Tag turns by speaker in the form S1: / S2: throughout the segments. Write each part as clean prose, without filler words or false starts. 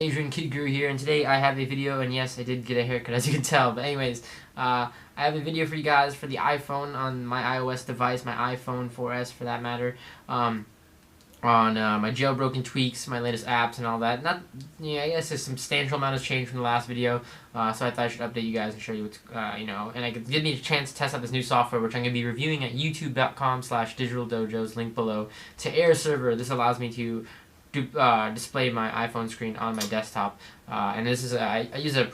S1: Adrian Kid Guru here, and today I have a video, and yes, I did get a haircut as you can tell, but anyways, I have a video for you guys for the iPhone on my iOS device, my iPhone 4S for that matter, on my jailbroken tweaks, my latest apps, and all that. Not, yeah, I guess a substantial amount has changed from the last video, so I thought I should update you guys and show you what's, and I could give me a chance to test out this new software, which I'm going to be reviewing at youtube.com/digitaldojos, link below, to Air Server. This allows me to display my iPhone screen on my desktop, and this is I used a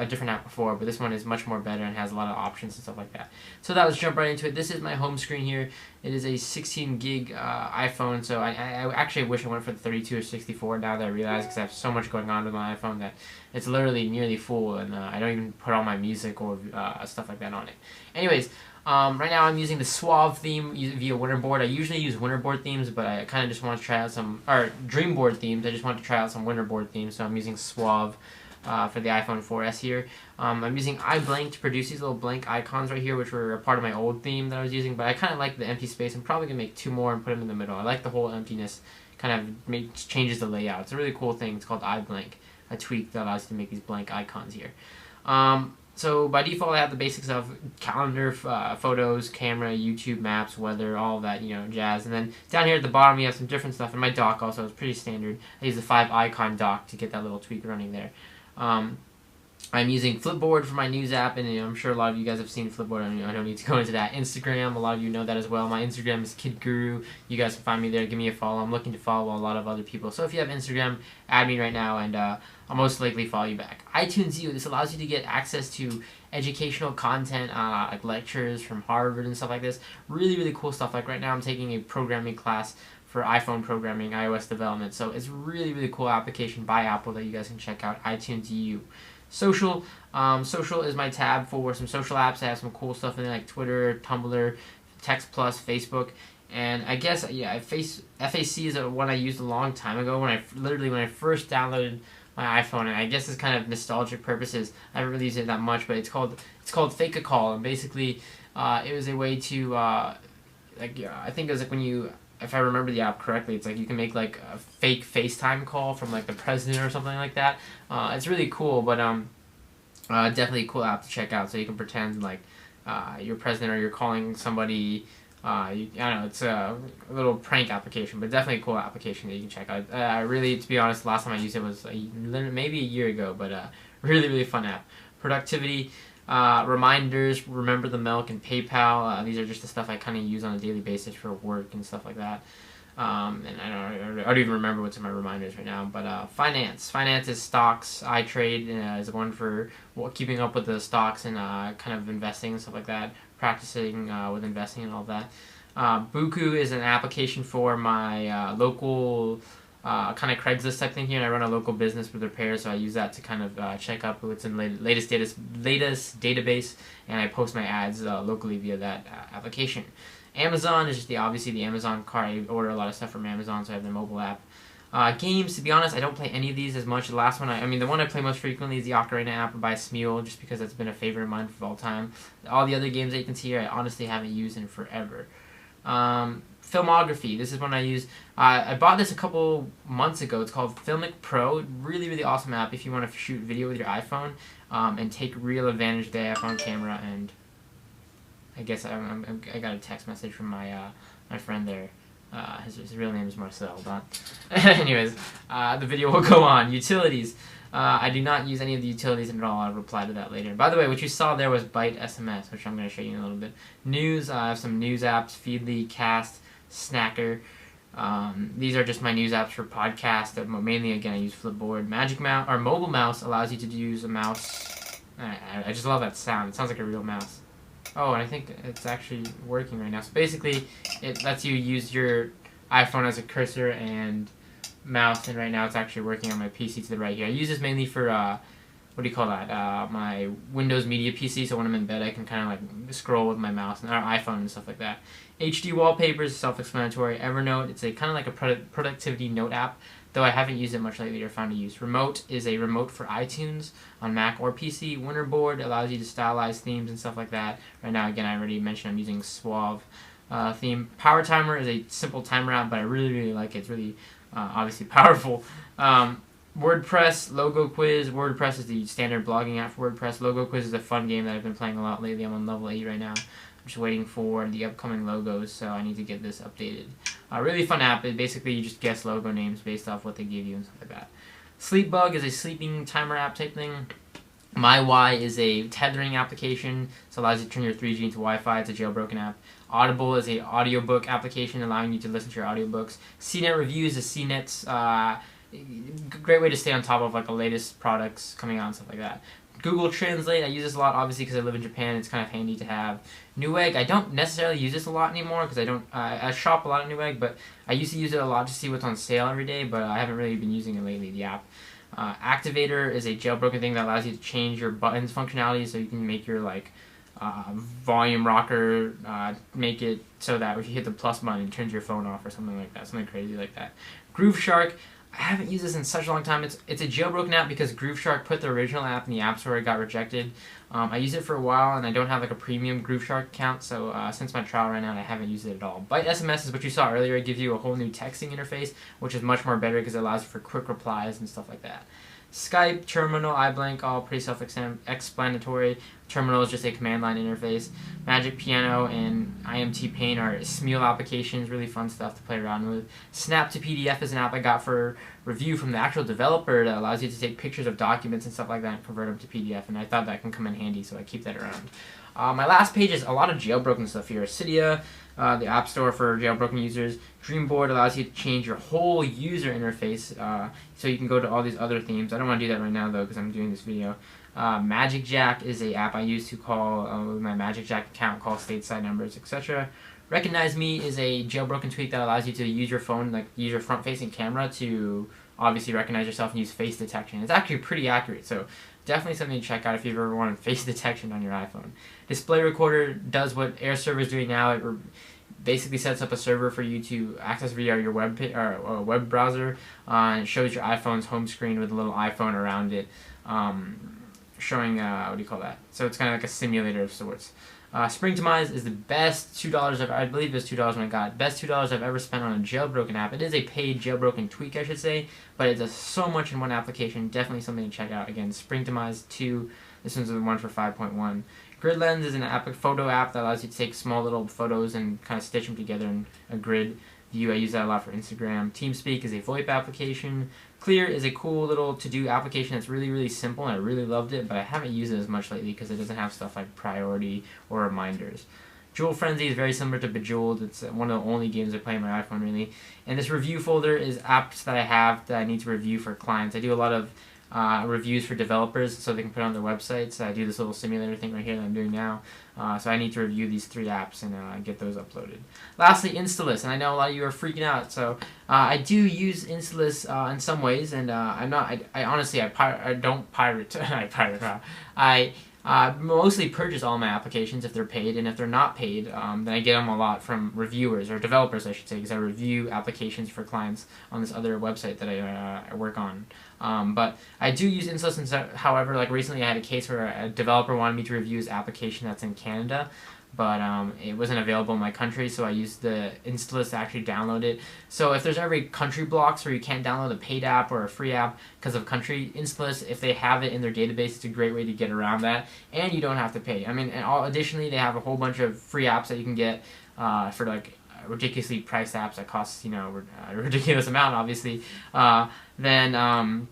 S1: different app before, but this one is much more better and has a lot of options and stuff like that. So let's jump right into it. This is my home screen here. It is a 16 gig iPhone, so I actually wish I went for the 32 or 64 now that I realize, because I have so much going on with my iPhone that it's literally nearly full, and I don't even put all my music or stuff like that on it. Anyways, right now I'm using the Suave theme via Winterboard. I usually use Winterboard themes, but I kind of just want to try out some, or Dreamboard themes. I just want to try out some Winterboard themes, so I'm using Suave for the iPhone 4S here. I'm using iBlank to produce these little blank icons right here, which were a part of my old theme that I was using, but I kind of like the empty space. I'm probably going to make 2 more and put them in the middle. I like the whole emptiness, kind of changes the layout. It's a really cool thing. It's called iBlank, a tweak that allows you to make these blank icons here. So by default, I have the basics of calendar, photos, camera, YouTube, maps, weather, all that, jazz. And then down here at the bottom, we have some different stuff. And my dock also is pretty standard. I use the 5-icon dock to get that little tweak running there. I'm using Flipboard for my news app, and I'm sure a lot of you guys have seen Flipboard. I don't need to go into that. Instagram, a lot of you know that as well. My Instagram is Kid Guru. You guys can find me there. Give me a follow. I'm looking to follow a lot of other people. So if you have Instagram, add me right now, and I'll most likely follow you back. iTunes U. This allows you to get access to educational content, like lectures from Harvard and stuff like this. Really, really cool stuff. Like right now, I'm taking a programming class for iPhone programming, iOS development. So it's really, really cool application by Apple that you guys can check out. iTunes U. Social. Social is my tab for some social apps. I have some cool stuff in there like Twitter, Tumblr, Text Plus, Facebook, and I guess FAC is one I used a long time ago when I first downloaded my iPhone, and I guess it's kind of nostalgic purposes. I haven't really used it that much, but it's called Fake a Call, and basically it was a way to I think it was like when you, if I remember the app correctly, it's like you can make like a fake FaceTime call from like the president or something like that. It's really cool, but definitely a cool app to check out. So you can pretend like you're president or you're calling somebody. I don't know, it's a little prank application, but definitely a cool application that you can check out. Really, to be honest, last time I used it was maybe a year ago, but really, really fun app. Productivity. Reminders, Remember the Milk, and PayPal. These are just the stuff I kind of use on a daily basis for work and stuff like that. And I don't even remember what's in my reminders right now. But finance. Finance is stocks. iTrade is one for keeping up with the stocks and kind of investing and stuff like that. Practicing with investing and all that. Buku is an application for my local kind of Craigslist type thing here, and I run a local business with repairs, so I use that to kind of check up what's in the latest database, and I post my ads locally via that application. Amazon is just obviously the Amazon cart. I order a lot of stuff from Amazon, so I have the mobile app. Games, to be honest, I don't play any of these as much. The last one, the one I play most frequently is the Ocarina app by Smule, just because that's been a favorite of mine for all time. All the other games that you can see here, I honestly haven't used in forever. Filmography. This is one I use. I bought this a couple months ago. It's called Filmic Pro. Really, really awesome app if you want to shoot video with your iPhone and take real advantage of the iPhone camera. And I guess I got a text message from my friend there. His real name is Marcel, but anyways, the video will go on. Utilities. I do not use any of the utilities at all. I'll reply to that later. By the way, what you saw there was Byte SMS, which I'm going to show you in a little bit. News, I have some news apps, Feedly, Cast, Snacker. These are just my news apps for podcasts. Mainly, again, I use Flipboard. Magic Mouse, or Mobile Mouse, allows you to use a mouse. I just love that sound. It sounds like a real mouse. Oh, and I think it's actually working right now. So basically, it lets you use your iPhone as a cursor and mouse, and right now it's actually working on my PC to the right here. I use this mainly for, what do you call that, my Windows Media PC, so when I'm in bed I can kind of like scroll with my mouse, and our iPhone and stuff like that. HD Wallpapers, self-explanatory. Evernote, it's a kind of like a productivity note app, though I haven't used it much lately or found to use. Remote is a remote for iTunes on Mac or PC. Winterboard allows you to stylize themes and stuff like that. Right now, again, I already mentioned I'm using Suave theme. Power Timer is a simple timer app, but I really, really like it. It's really obviously powerful. WordPress, Logo Quiz. WordPress is the standard blogging app for WordPress. Logo Quiz is a fun game that I've been playing a lot lately. I'm on level 8 right now. I'm just waiting for the upcoming logos, so I need to get this updated. Really fun app. Basically, you just guess logo names based off what they give you and stuff like that. Sleepbug is a sleeping timer app type thing. MyY is a tethering application, so it allows you to turn your 3G into Wi-Fi. It's a jailbroken app. Audible is a audiobook application allowing you to listen to your audiobooks. CNET Reviews is CNET's great way to stay on top of like the latest products coming out and stuff like that. Google Translate, I use this a lot obviously because I live in Japan. It's kind of handy to have. Newegg, I don't necessarily use this a lot anymore because I shop a lot at Newegg, but I used to use it a lot to see what's on sale every day, but I haven't really been using it lately, the app. Activator is a jailbroken thing that allows you to change your buttons functionality, so you can make your like volume rocker, make it so that if you hit the plus button it turns your phone off or something like that, something crazy like that. Grooveshark, I haven't used this in such a long time. It's a jailbroken app because Grooveshark put the original app in the App Store. It got rejected. I used it for a while and I don't have like a premium Grooveshark account, so since my trial right now I haven't used it at all. Byte SMS is what you saw earlier. It gives you a whole new texting interface, which is much more better because it allows for quick replies and stuff like that. Skype, Terminal, iBlank, all pretty self-explanatory. Terminal is just a command line interface. Magic Piano and IMT Paint are Smule applications, really fun stuff to play around with. Snap to PDF is an app I got for review from the actual developer that allows you to take pictures of documents and stuff like that and convert them to PDF, and I thought that can come in handy, so I keep that around. My last page is a lot of jailbroken stuff here. Cydia, the App Store for jailbroken users. Dreamboard allows you to change your whole user interface, so you can go to all these other themes. I don't want to do that right now though because I'm doing this video. MagicJack is a app I use to call with my MagicJack account, call stateside numbers, etc. Recognize Me is a jailbroken tweak that allows you to use your phone, like use your front-facing camera to obviously recognize yourself and use face detection. It's actually pretty accurate, so definitely something to check out if you've ever wanted face detection on your iPhone. Display Recorder does what AirServer is doing now. It basically sets up a server for you to access via your web browser, and it shows your iPhone's home screen with a little iPhone around it, showing, what do you call that? So it's kind of like a simulator of sorts. Springtomize is the best $2 I believe it was $2 when I got it. Best $2 I've ever spent on a jailbroken app. It is a paid jailbroken tweak, I should say, but it does so much in one application. Definitely something to check out. Again, Springtomize 2. This one's the one for 5.1. GridLens is a photo app that allows you to take small little photos and kind of stitch them together in a grid view. I use that a lot for Instagram. TeamSpeak is a VoIP application. Clear is a cool little to-do application that's really, really simple, and I really loved it, but I haven't used it as much lately because it doesn't have stuff like priority or reminders. Jewel Frenzy is very similar to Bejeweled. It's one of the only games I play on my iPhone, really. And this review folder is apps that I have that I need to review for clients. I do a lot of reviews for developers so they can put it on their websites. I do this little simulator thing right here that I'm doing now. So I need to review these 3 apps and get those uploaded. Lastly, Installist, and I know a lot of you are freaking out. So I do use Installist in some ways, and I'm not. I honestly I don't pirate. I pirate. I mostly purchase all my applications if they're paid, and if they're not paid, then I get them a lot from reviewers, or developers I should say, because I review applications for clients on this other website that I work on. But I do use Installist, however, like recently I had a case where a developer wanted me to review his application that's in Canada, but it wasn't available in my country, so I used the Installist to actually download it. So if there's ever country blocks where you can't download a paid app or a free app because of country, Installist, if they have it in their database, it's a great way to get around that, and you don't have to pay. I mean, additionally, they have a whole bunch of free apps that you can get for like ridiculously priced apps that cost, you know, a ridiculous amount, obviously. Then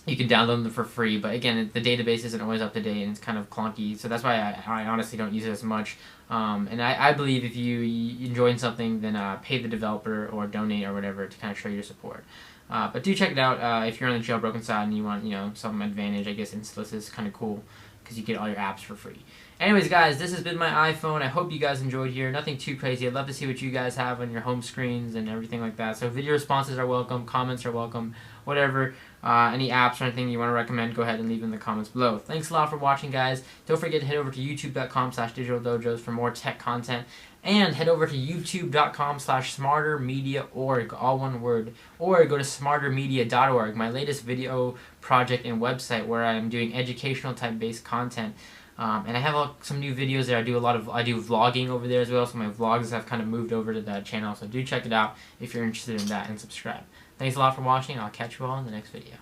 S1: you can download them for free, but again, the database isn't always up to date and it's kind of clunky, so that's why I honestly don't use it as much. And I believe if you enjoy something, then pay the developer or donate or whatever to kind of show your support. But do check it out if you're on the jailbroken side and you want, you know, some advantage. I guess Installist is kind of cool because you get all your apps for free. Anyways, guys, this has been my iPhone. I hope you guys enjoyed here. Nothing too crazy. I'd love to see what you guys have on your home screens and everything like that. So video responses are welcome. Comments are welcome. Whatever. Any apps or anything you want to recommend, go ahead and leave in the comments below. Thanks a lot for watching, guys. Don't forget to head over to youtube.com/digitaldojos for more tech content. And head over to youtube.com/smartermedia.org, all one word. Or go to smartermedia.org, my latest video project and website where I am doing educational type based content. And I have some new videos there. I do vlogging over there as well, so my vlogs have kind of moved over to that channel. So do check it out if you're interested in that and subscribe. Thanks a lot for watching. I'll catch you all in the next video.